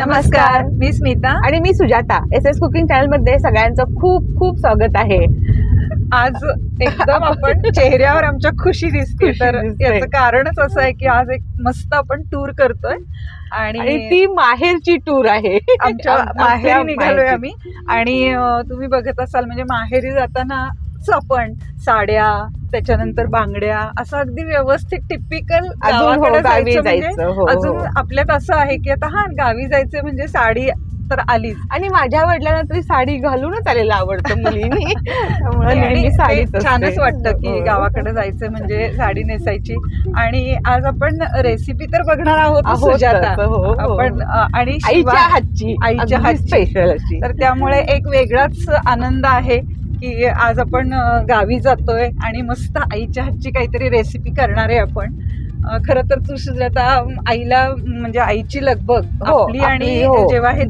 नमस्कार, मी स्मिता आणि मी Sujata. SS cooking channel मध्ये सगळ्यांचं खूप खूप स्वागत आहे. आज एकदम आपण चेहऱ्यावर आमच्या खुशी दिसते. तर याचं कारणच असं आहे की आज एक मस्त आपण टूर करतोय आणि ती माहेरची टूर आहे. आमच्या माहेरी निघालोय आम्ही. आणि तुम्ही बघत असाल म्हणजे माहेरी जाताना आपण साड्या, त्याच्यानंतर बांगड्या, असं अगदी व्यवस्थित टिपिकल गावाकडे जायचं. अजून आपल्यात असं आहे की आता गावी जायचं म्हणजे साडी तर आलीच. आणि माझ्या वडिलांना तरी साडी घालूनच आलेलं आवडतं मुलींनी. त्यामुळे साडी छानच वाटतं की गावाकडे जायचं म्हणजे साडी नेसायची. आणि आज आपण रेसिपी तर बघणार आहोत सुजाता आपण, आणि आईच्या हातची स्पेशल अशी. तर त्यामुळे एक वेगळाच आनंद आहे की आज आपण गावी जातोय आणि मस्त आईच्या हातची काहीतरी रेसिपी करणार आहे आपण. खरं तर तू सुजाता आईला म्हणजे आईची लगबग आपली आणि जेव्हा हे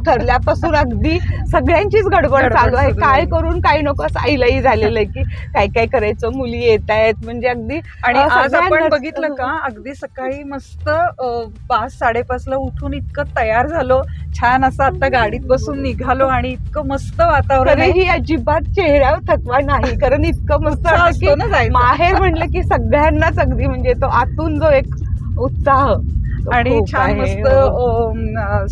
ठरल्यापासून अगदी सगळ्यांचीच गडबड चालू आहे. काय करून काय नको असं आईलाही झालेलं आहे की काय काय करायचं, मुली येत आहेत म्हणजे अगदी. आणि आज आपण बघितलं का अगदी सकाळी मस्त 5-5:30 ला उठून इतकं तयार झालो, छान असं आता गाडीत बसून निघालो आणि इतकं मस्त वातावरण. ही अजिबात चेहऱ्यावर थकवा नाही, कारण इतकं मस्त असतो ना माहेर म्हणलं की सगळ्यांनाच अगदी म्हणजे तो आतून जो एक उत्साह. आणि छान मस्त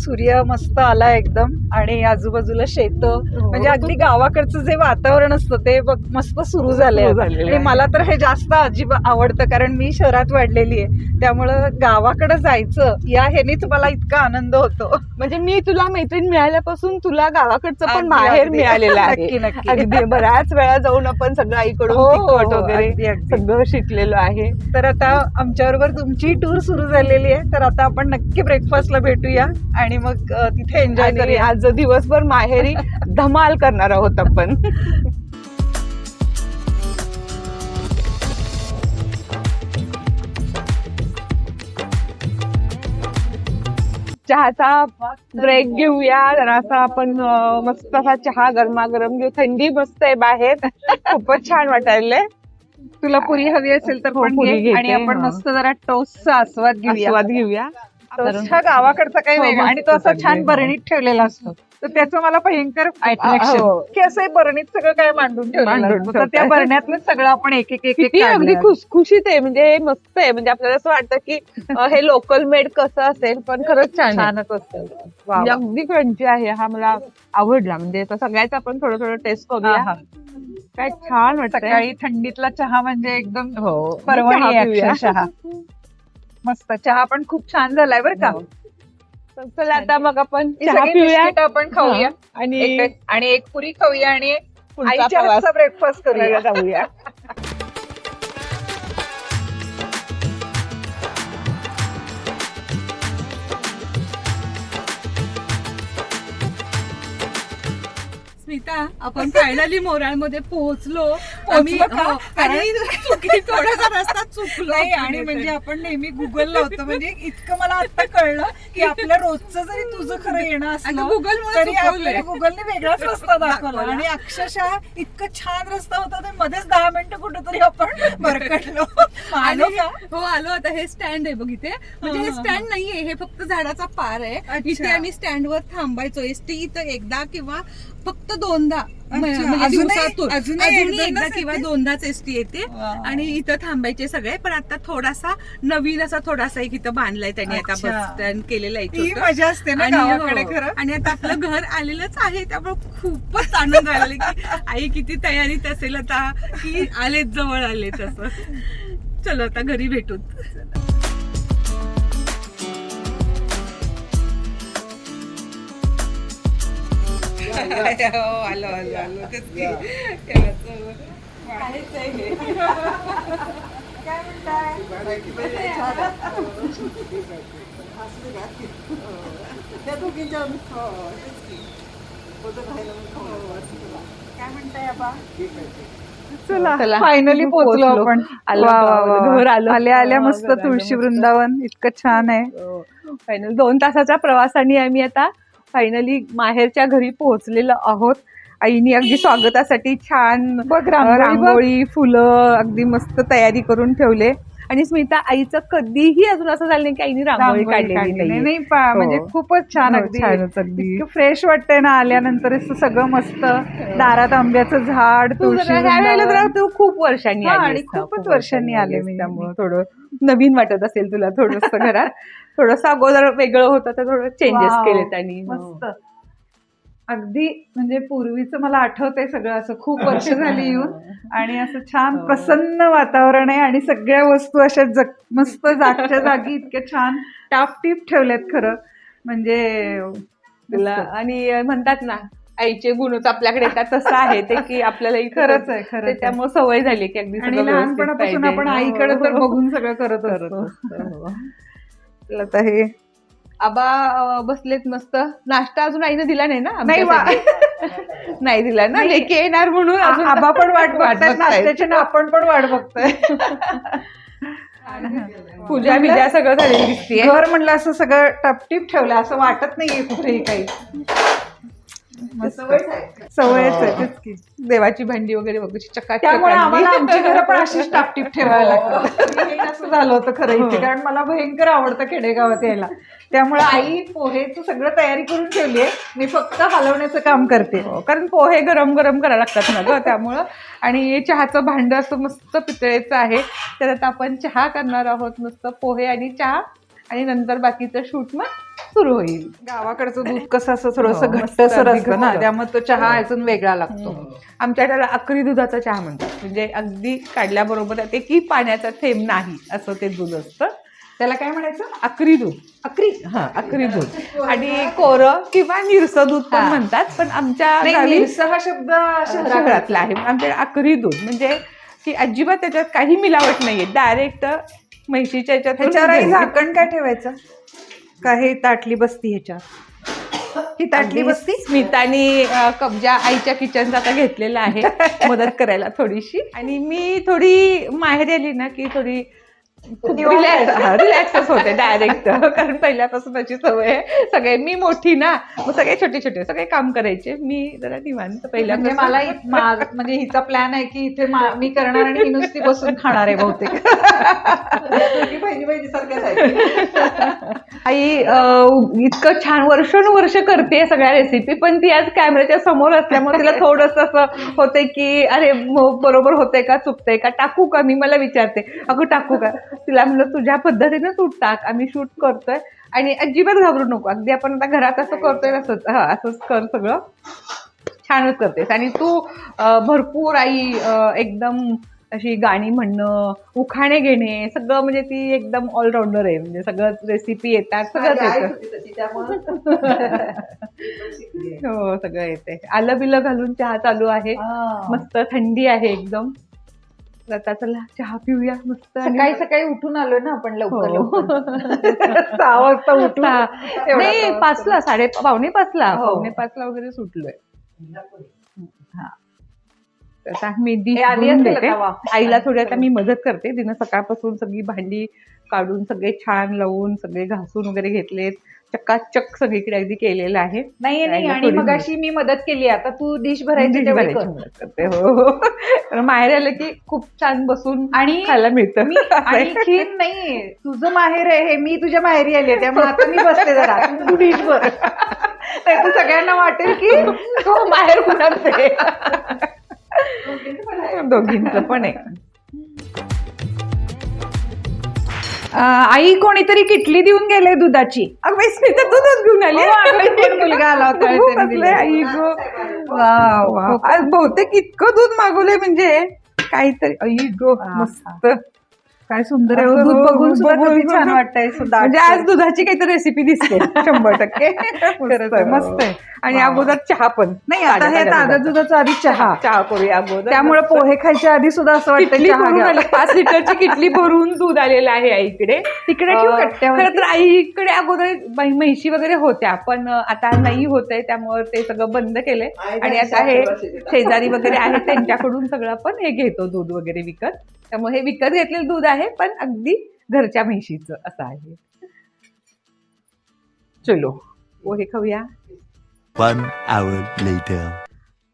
सूर्य मस्त आला एकदम आणि आजूबाजूला शेत, म्हणजे अगदी गावाकडचं जे वातावरण असतं ते मस्त सुरू झालंय. आणि मला तर हे जास्त अजिबात आवडतं कारण मी शहरात वाढलेली आहे, त्यामुळं गावाकडे जायचं या ह्यानीच मला इतका आनंद होतो. म्हणजे मी तुला मैत्रीण मिळाल्यापासून तुला गावाकडचं पण माहेर मिळालेलं आहे. अगदी बऱ्याच वेळा जाऊन आपण सगळं आईकडून वगैरे सगळं शिकलेलो आहे. तर आता आमच्या बरोबर तुमची टूर सुरू झालेली आहे, तर आता आपण नक्की ब्रेकफास्टला भेटूया आणि मग तिथे एन्जॉय करूया. आज दिवसभर माहेरी धमाल करणार आहोत आपण. चहाचा ब्रेक घेऊया जरासा आपण. मस्त असा चहा गरमागरम घेऊ. थंडी मस्त आहे बाहेर, खूपच छान वाटायलंय. तुला पुरी हवी असेल तर पण घे आणि आपण मस्त जरा टोस्टचा आस्वाद घेऊया. टोस्टच्या गावाकडचा काही वेगळा आणि तो असा छान बरणीत ठेवलेला असतो, तर त्याचं मला भयंकर अट्रॅक्शन की असं बरणीत सगळं काय मांडून ठेवलेलं, तर त्या बरण्यातलं सगळं आपण एक अगदी खुशखुशीत आहे. म्हणजे मस्त आहे. म्हणजे आपल्याला असं वाटतं की हे लोकल मेड कसं असेल, पण खरंच छानच असतं. म्हणजे अगदी क्रंची आहे. हा मला आवडला. म्हणजे सगळ्याच आपण थोडं टेस्ट करूया. काय छान वाटतं. सकाळी थंडीतला चहा म्हणजे एकदम परवणी अक्षरशः. मस्त चहा पण खूप छान झालाय बरं का. चला आता मग आपण चहा पिऊया, आपण खाऊया आणि एक पुरी खाऊया आणि आईच्या हातचा ब्रेकफास्ट करूया. जाऊया. स्मिता, आपण फायनली मोराळमध्ये पोहोचलो. आणि थोडासा रस्ता चुकलो आणि म्हणजे आपण नेहमी गुगल लावतो, म्हणजे इतकं मला आता कळलं की आपल्या रोजचं जरी तुझं खरं येणं असलं तरी आपल्याला गुगलने वेगळाच रस्ता दाखवला. आणि अक्षरशः इतकं छान रस्ता होता, ते मध्येच 10 मिनिटं कुठेतरी आपण भरकटलो. आलो. आता हे स्टँड आहे बघ इथे. म्हणजे हे स्टँड नाहीये, हे फक्त झाडाचा पार आहे. इथे आम्ही स्टँडवर थांबायचो. एसटी इथं एकदा किंवा फक्त दोनदा, दिवसातून अजून एकदा किंवा दोनदाच एसटी येते. आणि इथं थांबायचे सगळे. पण आता थोडासा नवीन असा थोडासा एक इथं बांधलाय त्यांनी, आता बस स्टँड केलेलं आहे. मजा असते ना गावाकडे खरं. आणि आता आपलं घर आलेलंच आहे, त्यामुळे खूपच आनंद व्हायला की आई किती तयारीत असेल आता की आलेच, जवळ आलेच असं. चलो आता घरी भेटू. आलो तेच चला फायनली पोहोचलो आपण. घर आलो. आल्या मस्त तुळशी वृंदावन इतकं छान आहे. फायनल 2 तासाच्या प्रवासाने आम्ही आता फायनली माहेरच्या घरी पोहोचलेलो आहोत. आईनी अगदी स्वागतासाठी छान रांगोळी, फुलं अगदी मस्त तयारी करून ठेवले. आणि स्मिता आईचं कधीही अजून असं झालं नाही की आईने रांगोळी काढलेली नाही नाही. म्हणजे हो. खूपच छान, हो, अगदी छानच अगदी. फ्रेश वाटतंय ना आल्यानंतर. असं सगळं मस्त, दारात आंब्याचं झाड, तू तुळशी जरा ह्या वेळेला जरा तू खूप वर्षांनी हा, आलीस. आणि हा, खूपच खूप वर्षांनी आले आलीस. मी. त्यामुळं थोडं नवीन वाटत असेल तुला थोडस घरात. थोडस अगोदर वेगळं होतं तर थोडं चेंजेस वाव, केले त्यांनी. मस्त. अगदी म्हणजे पूर्वीचं मला आठवतंय सगळं, असं खूप वर्ष झाली येऊन. आणि असं छान हो. प्रसन्न वातावरण आहे आणि सगळ्या वस्तू अशा मस्त जागच्या जागी इतक्या छान टापटीप ठेवल्यात खरं म्हणजे. तुला मस्त. आणि म्हणतात ना आईचे गुणच आपल्याकडे येतात, तसं आहे ते की आपल्याला खरंच आहे, खरंच आहे. त्यामुळे सवय झाली की अगदी आणि सगळं व्यवस्थित लहानपणापासून पाहिजे. आपण हो, आईकडे तर हो, बघून सगळं करत करत असतो. असतो. हो. आता हे आबा बसलेत मस्त. नाश्ता अजून आईने दिला नाही ना नाही आमच्यासाठी? नाही दिला ना, नाही. लेकी येणार म्हणून अजून आबा पण वाट बघतायत बघतायत. नाश्त्याची ना, आपण पण वाट बघतोय. पूजा बिजा सगळं झालेली दिसतीये. घर म्हणलं असं सगळं टपटीप ठेवलं, असं वाटत नाहीये कुठेही काही. सवयच आहे तेच की. देवाची भांडी वगैरे बघ कशी चकाचक त्यामुळे आणली. आम्हाला आमची घरं पण अशीच टापटीप ठेवायला लागतात. हे असं झालं होतं खरं इथे, कारण मला भयंकर आवडतं खेडेगावात यायला. त्यामुळे आई पोहेचं सगळं तयारी करून ठेवली आहे, मी फक्त हलवण्याचं काम करते. हो, कारण पोहे गरम गरम करायला लागतात ना ग त्यामुळं. आणि चहाचं भांड असं मस्त पितळेचं आहे, त्याच्यात आपण चहा करणार आहोत. मस्त पोहे आणि चहा, आणि नंतर बाकीचं शूट मग सुरू होईल. गावाकडचं दूध कसं असं थोडंसं हो, मस्त, घट्टसर अगदी असतं ना, घट्ट. त्यामुळे तो चहा अजून वेगळा लागतो. आमच्या त्याला अकरी दुधाचा चहा म्हणतात, म्हणजे अगदी काढल्याबरोबर ते की पाण्याचा थेंब नाही असं ते दूध असतं. त्याला काय म्हणायचं? अकरी दूध. अकरी. हा, अकरी दूध. आणि कोरं किंवा निरसं दूध पण म्हणतात, पण आमच्या गावी निरसं हा शब्द शहरातला आहे. आमच्या अकरी दूध म्हणजे की अजिबात त्याच्यात काही मिलावट नाहीये, डायरेक्ट म्हैशीच्या ह्याच्यावर आई ह्याच्यात झाकण काय ठेवायचं? का हे ताटली बसती ह्याच्यात? ही ताटली बसती. स्मितानी कब्जा आईच्या किचनचा आता घेतलेला आहे मदत करायला थोडीशी. आणि मी थोडी माहेरी आली ना की थोडी रिलॅक्सच होते डायरेक्ट, कारण पहिल्यापासून त्याची सवय आहे. सगळे मी मोठी ना, मग सगळे छोटे छोटे सगळे काम करायचे, मी जरा निवांत पहिल्या. म्हणजे मला म्हणजे हिचा प्लॅन आहे की इथे मी करणार आणि ही नुसती बसून खाणार आहे बहुतेक. आई इतकं छान वर्षानुवर्ष करते सगळ्या रेसिपी, पण ती आज कॅमेऱ्याच्या समोर असल्यामुळे तिला थोडस असं होतंय की अरे बरोबर होतंय का, चुकतंय का, टाकू का, मी मला विचारते अगं टाकू का. तिला म्हणलं तुझ्या पद्धतीने तू टाक, आम्ही शूट करतोय आणि अजिबात घाबरू नको, अगदी आपण आता घरात असं करतोय असंच. हा, असंच कर, सगळं छानच करतेस. आणि तू भरपूर आई एकदम अशी गाणी म्हणणं, उखाणे घेणे, सगळं म्हणजे ती एकदम ऑलराऊंडर आहे, म्हणजे सगळं रेसिपी येतात, सगळंच येतं. हो, सगळं येते. आलं बिलं घालून चहा चालू आहे, मस्त थंडी आहे एकदम. आता चला चहा पिऊया मस्त. सकाळी सकाळी उठून आलोय ना आपण लवकर हो. लवकर. 6 वाजता उठून. नाही, 5ला, 5:45ला, 5:45ला वगैरे सुटलोय. हा, आता मेहंदी बनवून देते. आईला थोडी आता मी मदत करते. तिनं सकाळपासून सगळी भांडी काढून सगळे छान लावून सगळे घासून वगैरे घेतलेत, चक्काचक सगळीकडे अगदी केलेलं आहे. नाही आणि मगाशी मी मदत केली, आता तू डिश भरायची तेवढी कर. मदत करते. हो, माहेर आलं की खूप छान बसून आणि खायला मिळतं. आणखी नाही, तुझं माहेर आहे हे, मी तुझ्या माहेरी आली आहे, त्यामुळे आता मी बसते जरा, तू डिश भर. नाही तर सगळ्यांना वाटेल की तो माहेर कुणाचं आहे. दोघींचं पण आहे. आई कोणीतरी किटली देऊन गेले दुधाची. अगं स्मिता दूधच घेऊन आली. मुलगा आला होता. आई गो, आज बहुतेक इतकं दूध मागवलंय म्हणजे काहीतरी. आई गो, मस्त, काय सुंदर आहे. दूध बघून सुद्धा किती छान वाटतंय. म्हणजे आज दुधाची काहीतरी रेसिपी दिसते 100%. मस्त आहे. आणि अगोदर चहा पण नाही, आता हे ताज्या दुधाचा आधी चहा करूया अगोदर. त्यामुळे पोहे खायच्या आधी सुद्धा असं वाटतं चहा. 5 लिटरची किटली भरून दूध आलेलं आहे आईकडे. तिकडे ठेवू कट्ट्यावर. खरं तर आईकडे अगोदर म्हैशी वगैरे होत्या, पण आता नाही होतंय, त्यामुळे ते सगळं बंद केलंय. आणि आता हे शेजारी वगैरे आहेत त्यांच्याकडून सगळं आपण हे घेतो दूध वगैरे विकत. त्यामुळे हे विकत घेतलेलं दूध आहे, पण अगदी घरच्या म्हैशीचं असं आहे. चलो पोहे खाऊया. 1 hour later.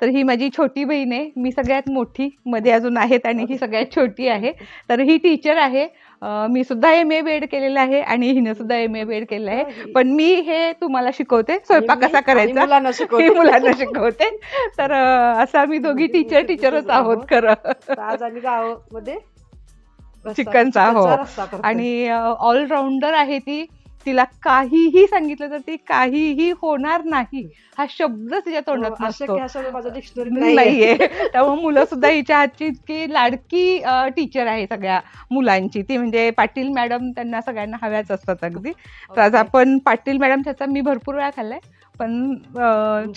तर ही माझी छोटी बहीण आहे, मी सगळ्यात मोठी, मध्ये अजून आहेत आणि ही सगळ्यात छोटी आहे. तर ही टीचर आहे मी सुद्धा MA बीएड केलेलं आहे आणि हिनं सुद्धा MA बीएड केलेलं आहे. पण मी हे तुम्हाला शिकवते स्वयंपाक कसा करायचा, मुलांना हे मुलांना शिकवते. तर असं आम्ही दोघी टीचरच आहोत खरं. आज आम्ही गावामध्ये चिकनचा हो. आणि ऑलराऊंडर आहे ती. तिला काहीही सांगितलं तर ती काहीही होणार नाही हा शब्द तिच्या तोंडात नसतो. माझं डिक्शनरी नाहीये. त्यामुळे मुलं सुद्धा हिच्या हातची इतकी लाडकी टीचर आहे सगळ्या मुलांची. ती म्हणजे पाटील मॅडम त्यांना सगळ्यांना हव्याच असतात अगदी. तर आज आपण पाटील मॅडम त्याचा मी भरपूर वेळा खाल्लाय पण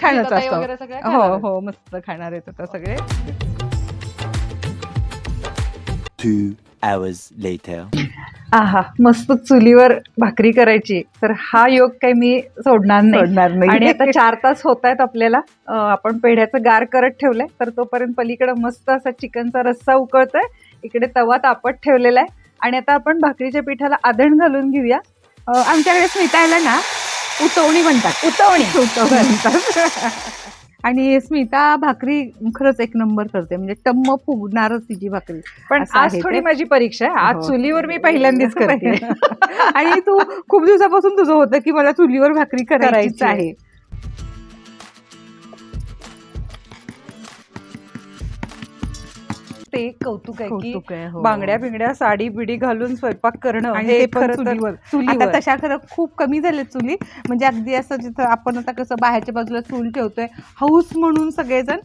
छानच असतो. हो हो मस्त खाणार आहेत आता सगळे. 2 hours later. आहा मस्त चुलीवर भाकरी करायची तर हा योग काही मी सोडणार नाही. आणि आता 4 तास होत आहेत आपल्याला. आपण पेढ्याचं गार करत ठेवलंय तर तोपर्यंत पलीकडे मस्त असा चिकनचा रस्सा उकळतोय, इकडे तवा तापत ठेवलेला आहे. आणि आता आपण भाकरीच्या पिठाला आदण घालून घेऊया. आमच्याकडे स्मिताला ना उतवणी म्हणतात. उतवणी म्हणतात. आणि स्मिता भाकरी खरंच एक नंबर करते, म्हणजे टम्म फुगणारच तिची भाकरी. पण असं आज आहे थोडी ते. माझी परीक्षा आहे. आज हो. चुलीवर मी पहिल्यांदाच करते. आणि तू खूप दिवसापासून तुझं होतं की मला चुलीवर भाकरी करायची आहे. ते कौतुक आहे की कौतुक आहे, हो. बांगड्या बिंगड्या साडी बिडी घालून स्वयंपाक करणं आणि हे ते पण खरं तर चुलीवर. चुलीवर. आता तशा खरं खूप कमी झाले चुली. म्हणजे अगदी असं जिथं आपण आता कसं बाहेरच्या बाजूला चूल ठेवतोय हौस म्हणून सगळेजण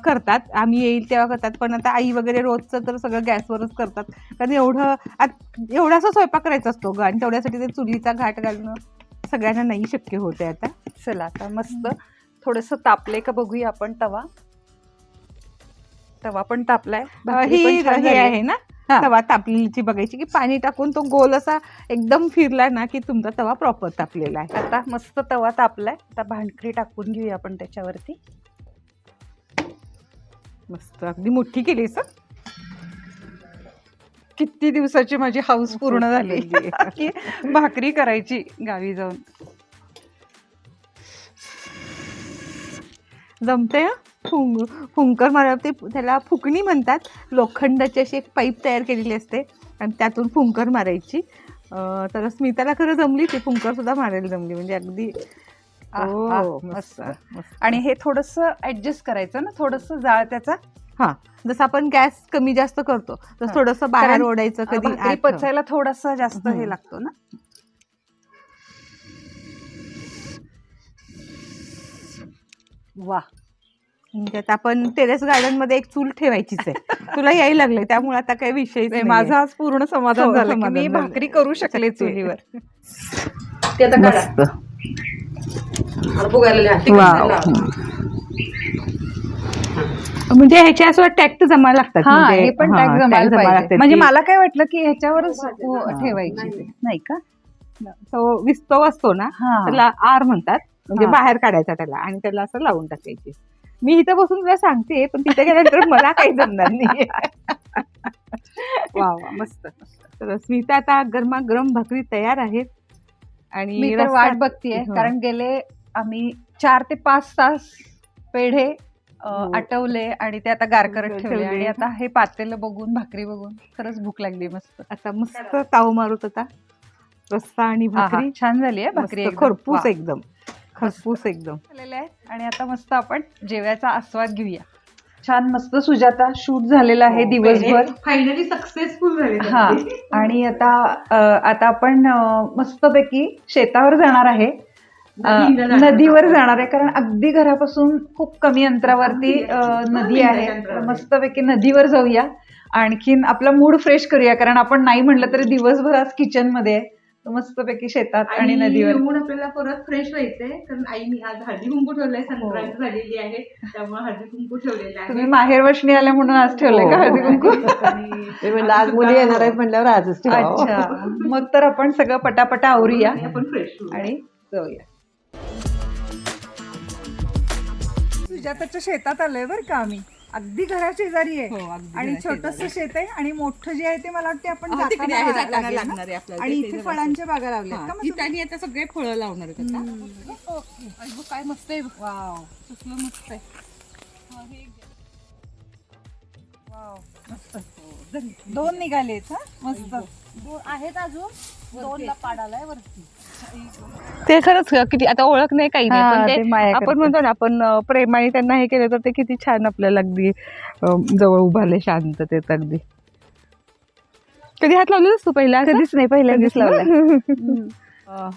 करतात, आम्ही येईल तेव्हा करतात. पण आता आई वगैरे रोजचं तर सगळं गॅसवरच करतात. कारण एवढासा स्वयंपाक करायचा असतो ग, आणि तेवढ्यासाठी ते चुलीचा घाट घालणं सगळ्यांना नाही शक्य होते आता. चला आता मस्त थोडस तापले का बघूया आपण. तवा पण तापलाय. भाकरी ही पण छान हे झाली. आहे ना हा. तवा तापलेलीची बघायची की पाणी टाकून तो गोल असा एकदम फिरला ना की तुमचा तवा प्रॉपर तापलेला आहे. आता मस्त तवा तापलाय. आता भाकरी टाकून घेऊया आपण त्याच्यावरती. मस्त अगदी मोठी केलीस हं. किती दिवसाची माझी हाऊस पूर्ण झाली की भाकरी करायची गावी जाऊन. जमते हं. फुंकर मारव ते त्याला फुकणी म्हणतात. लोखंडाची अशी एक पाईप तयार केलेली असते आणि त्यातून फुंकर मारायची. तर स्मिताला खरं जमली, ती फुंकर सुद्धा मारायला जमली. म्हणजे अगदी मस्त. आणि हे थोडस ऍडजस्ट करायचं ना, थोडस जाळ त्याचा. हा जसं आपण गॅस कमी जास्त करतो तसं थोडस बाहेर कारण ओढायचं. कधी भाकरी आत. पचायला थोडासा जास्त हे लागतो ना. वा म्हणजे आता आपण टेरेस गार्डन मध्ये एक चूल ठेवायचीच आहे. तुला यायला लागले त्यामुळे आता काही विषय नाही, माझं आज पूर्ण समाधान हो, झालं की समाधान मी झालं. भाकरी करू शकले चुलीवर. मस्त. म्हणजे ह्याच्या असं टॅक्ट जमायला लागतात. हा, म्हणजे- हे पण हा, टॅग जमायला tag पाहिजे. लागतात. म्हणजे ती- मला काय वाटलं की ह्याच्यावरच हा, ठेवायची नाही का. तो विस्तव असतो ना हा. त्याला आर म्हणतात. म्हणजे हा. बाहेर काढायचा त्याला आणि त्याला असं लावून टाकायची. मी इथं बसून तुला सांगते पण तिथे गेल्यानंतर मला काही जमणार नाही. वा वा मस्त. तर स्मिता आता गरमागरम भाकरी तयार आहेत. आणि मी तर रस्सा- वाट बघतीये हो. कारण गेले आम्ही 4 ते 5 तास पेढे आटवले आणि ते आता गार करत ठेवले. आणि आता हे पातेलं बघून भाकरी बघून खरंच भूक लागली. मस्त आता मस्त ताव मारूत आता. रस्सा आणि आहा, भाकरी छान झाली आहे भाकरी भाकरी एकदम. खरपूस वा. एकदम खरपूस एकदम. झालेलं आहे. आणि आता मस्त आपण जेवायचा आस्वाद घेऊया. छान मस्त सुजाता शूट झालेला आहे दिवसभर. फायनली सक्सेसफुल झाले. हा. आणि आता आपण मस्तपैकी शेतावर जाणार आहे. नदीवर जाणार आहे कारण अगदी घरापासून खूप कमी अंतरावरती नदी आहे. तर मस्तपैकी नदीवर जाऊया. आणखीन आपला मूड फ्रेश करूया कारण आपण नाही म्हटलं तरी दिवसभर आज किचन मध्ये आहे. तर मस्तपैकी शेतात आणि नदीवर येऊन आपल्याला परत फ्रेश व्हायचंय कारण आईने आज हळदी कुंकू ठेवलंय. संक्रांत झालेली आहे त्यामुळे हळदी कुंकू ठेवलेलं तुम्ही माहेर वशनी आल्या म्हणून आज ठेवलंय का हळदी कुंकू. म्हणलं आज मुली येणार आहेत म्हणल्यावर आजच ठेवावं. अच्छा, मग तर आपण सगळं पटापटा आवरूया आपण फ्रेश आणि जाऊया. सुजाताच्या शेतात आलोय बरं का आम्ही. अगदी घराशेजारी आहे आणि छोटस शेत आहे आणि मोठं जे आहे ते मला वाटते आपण जाताना लागेल ना. आणि इथे फळांच्या बागा लावल्या का मग आणि आता सगळे फळं लावणार आहेत आता. काय मस्त आहे. वाव कसलं मस्त आहे. दोन निघालेत हा मस्त. आहेत अजून 2ला पाडालाय वरती. ते खरंच किती आता ओळख नाही काही नाही, हा, पण ते ते माया आपण करतात. म्हणतो ना आपण प्रेमाने त्यांना हे केलं तर ते किती छान आपल्याला अगदी जवळ उभारले शांततेत अगदी. कधी हात लावलेलास तू पहिला असं? कधीच नाही, पहिल्यांदाच कधीच लावलाय.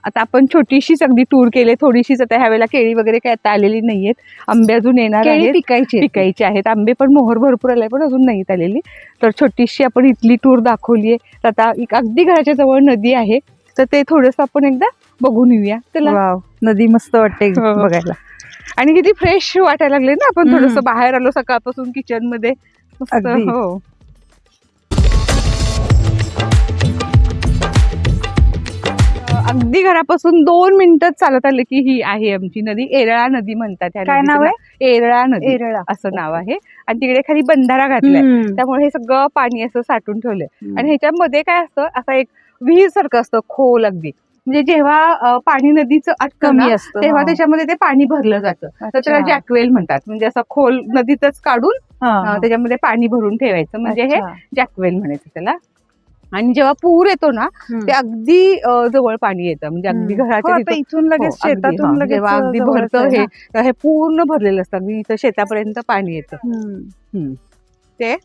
आता आपण छोटीशीच अगदी टूर केली, थोडीशीच. आता ह्या वेळेला केळी वगैरे काय आता आलेली नाहीयेत, आंबे अजून येणार केळी आहेत, पिकायचे आहेत. आंबे पण मोहर भरपूर आलाय पण अजून नाहीत आलेली. तर छोटीशी आपण इथली टूर दाखवलीये. तर आता अगदी घराच्या जवळ नदी आहे, तर ते थोडंसं आपण एकदा बघून येऊया. चला. वाव, नदी मस्त वाटते हो. बघायला. आणि किती फ्रेश वाटायला लागले ना, आपण हम्म. थोडस बाहेर आलो सकाळपासून किचन मध्ये. मस्त. अगदी. हो. अगदी घरापासून 2 मिनिटं चालत आले की ही आहे आमची नदी. एरळा नदी म्हणतात ह्या काय नाव नदीचं. एरळा नदी एरळा. असं नाव आहे. आणि तिकडे खाली बंधारा घातलाय, हम्म. त्यामुळे हे सगळं पाणी असं साठून ठेवलंय. हम्म. आणि ह्याच्यामध्ये काय असतं, असा एक विहीर सारखं असतं खोल अगदी. म्हणजे जेव्हा पाणी नदीचं अटकं कमी ना, असतं, तेव्हा हा. त्याच्यामध्ये ते पाणी भरलं जातं. तर त्याला अच्छा. जॅकवेल म्हणतात. म्हणजे असं खोल नदीतच काढून हा, हा. त्याच्यामध्ये पाणी भरून ठेवायचं, म्हणजे हे अच्छा. जॅकवेल म्हणायचं त्याला. आणि जेव्हा पूर येतो ना, हम्म. ते अगदी जवळ पाणी येतं, म्हणजे अगदी हो, घराच्या आता तिथं. इथून लगेच हो, अगदी, शेतातून हा. लगेच जेव्हा अगदी जवळच भरतं आहे ना. हे पूर्ण भरलेलं असतं, अगदी इथं शेतापर्यंत पाणी येतं. हम्म. ते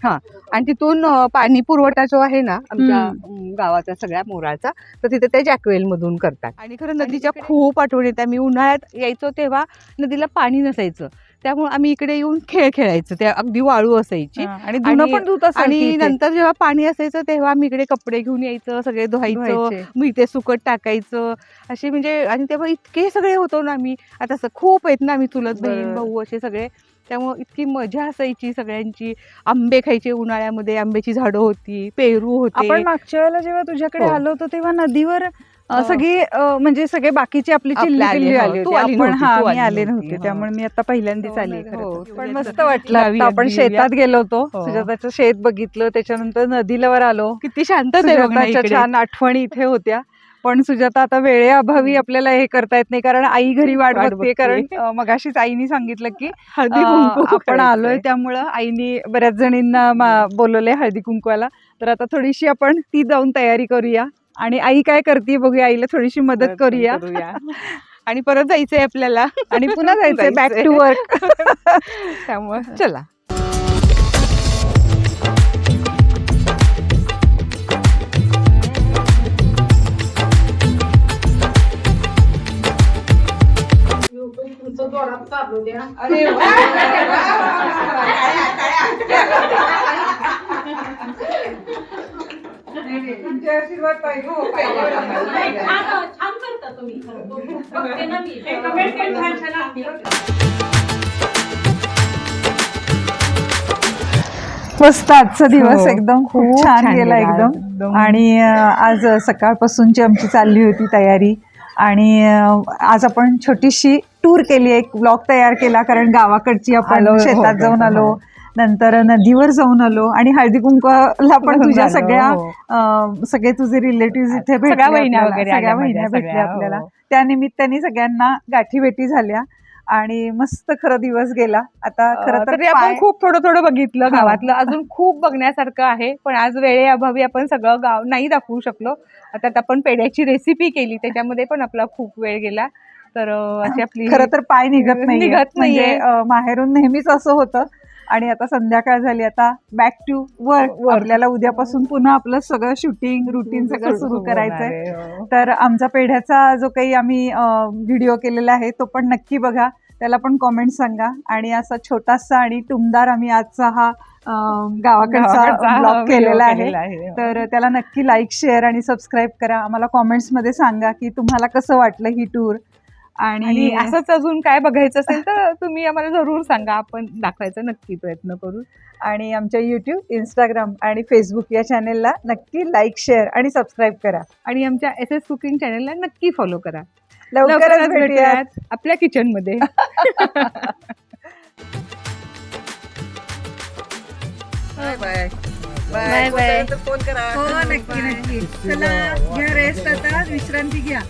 हा. आणि तिथून पाणी पुरवठा जो आहे ना आमच्या गावाचा सगळ्या मोराचा, तर तिथे ते जॅकवेल मधून करतात. आणि खरं नदीच्या खूप आठवणी येतात. मी उन्हाळ्यात यायचो तेव्हा नदीला पाणी नसायचं, त्यामुळे आम्ही इकडे येऊन खेळ खेळायचो. त्या अगदी वाळू असायची. हा, आणि धुणं पण धुत असाल की आणि इथे? नंतर जेव्हा पाणी असायचं तेव्हा आम्ही इकडे कपडे घेऊन यायचं, सगळे धुवायचं, धुवायचे. मग इथे सुकट टाकायचं असे. म्हणजे आणि तेव्हा इतके सगळे होतो ना आम्ही. आता खूप आहेत ना आम्ही, चुलत बहीण बरं. भाऊ असे सगळे, त्यामुळे इतकी मजा असायची सगळ्यांची. आंबे खायचे उन्हाळ्यामध्ये, आंब्याची झाडं होती, पेरू होते. आपण मागच्या वेळेला जेव्हा तुझ्याकडे हो. आलो होतो तेव्हा नदीवर हो. सगळी म्हणजे सगळे बाकीची आपली आपले चिल्ली आले, पिल्ली हो. आली तू होती. आली आपण नव्हती, हा, तू मी आली आले नव्हती. नव्हते, हो. त्यामुळे मी आता पहिल्यांदाच हो, आली हो. खरं तर. पण येऊया मस्त तर. वाटलं. गावी आता आपण अगदी येऊया. शेतात गेलो होतो, हो. सुजाताचं शेत बघितलं, त्याच्यानंतर नदीवर आलो. किती शांतता आहे बघ ना सुजाताच्या इकडे. छान आठवणी इथे होत्या. पण सुजाता आता वेळेअभावी आपल्याला हे करता येत नाही, कारण आई घरी वाट वाट बघते. बघते. कारण मगाशीच आईनी सांगितलं की हळदी कुंकू आपण करायचंय. आलोय, त्यामुळं आईनी बऱ्याच जणींना बोलवलंय हळदी कुंकवाला. तर आता थोडीशी आपण ती जाऊन तयारी करूया, आणि आई काय करते बघूया, आईला थोडीशी मदत करूया. आणि परत जायचंय आपल्याला, आणि पुन्हा जायचंय बॅक टू वर्क. त्यामुळे चला. मस्त आजचा दिवस हो, एकदम खूप खूप छान छान गेला गेला एकदम. एकदम. आणि आज सकाळपासूनची आमची चालली होती तयारी, आणि आज आपण छोटीशी टूर केली, एक ब्लॉग तयार केला, कारण गावाकडची आपण आलो, हो, शेतात जाऊन हो. आलो, नंतर नदीवर जाऊन आलो, आणि हळदी कुंकवाला पण जाऊन तुझ्या आलो, सगळ्या हो. सगळे तुझे रिलेटिव्ह इथे भेटले सगळ्या बहिणी आपल्याला. वगैरे सगळ्या आल्या बहिणी माझ्या भेटल्या सगळ्या, आपल्याला. हो. त्या निमित्ताने सगळ्यांना गाठीभेटी झाल्या, आणि मस्त खरं दिवस गेला. आता खरं तर तरी आपण खूप थोडं थोडं बघितलं हा. गावातलं, अजून खूप बघण्यासारखं आहे. पण आज वेळेअभावी आपण सगळं गाव नाही दाखवू शकलो. आता आपण पेढ्याची रेसिपी केली, त्याच्यामध्ये पण आपला खूप वेळ गेला. तर अशी आपली खरं तर पाय निघत नाहीये. निघत म्हणजे नाहीये. माहेरून नेहमीच असं होतं, आणि आता संध्याकाळ झाली, आता बॅक टू वर्क. आपल्याला उद्यापासून पुन्हा आपलं सगळं शूटिंग रुटीन सगळं सुरू करायचंय. तर आमचा पेढ्याचा जो काही आम्ही व्हिडिओ केलेला आहे तो पण नक्की बघा, त्याला पण कॉमेंट सांगा. आणि असा छोटासा आणि टुमदार आम्ही आजचा हा गावाकडचा ब्लॉग केलेला आहे. तर त्याला नक्की लाईक, शेअर आणि सबस्क्राईब करा. आम्हाला कॉमेंट्समध्ये सांगा की तुम्हाला कसं वाटलं ही टूर. आणि असंच अजून काय बघायचं असेल तर तुम्ही आम्हाला जरूर सांगा, आपण दाखवायचा नक्की प्रयत्न करू. आणि आमच्या YouTube, Instagram आणि Facebook या चॅनेलला नक्की लाईक, शेअर आणि सबस्क्राईब करा. आणि आमच्या SS कुकिंग चॅनलला नक्की फॉलो करा. लवकरच भेटूयात आपल्या किचन मध्ये. Bye bye. Bye bye. Phone करा. हो, नक्की नक्की. चला, घ्या रेस्ट, आता विश्रांती घ्या.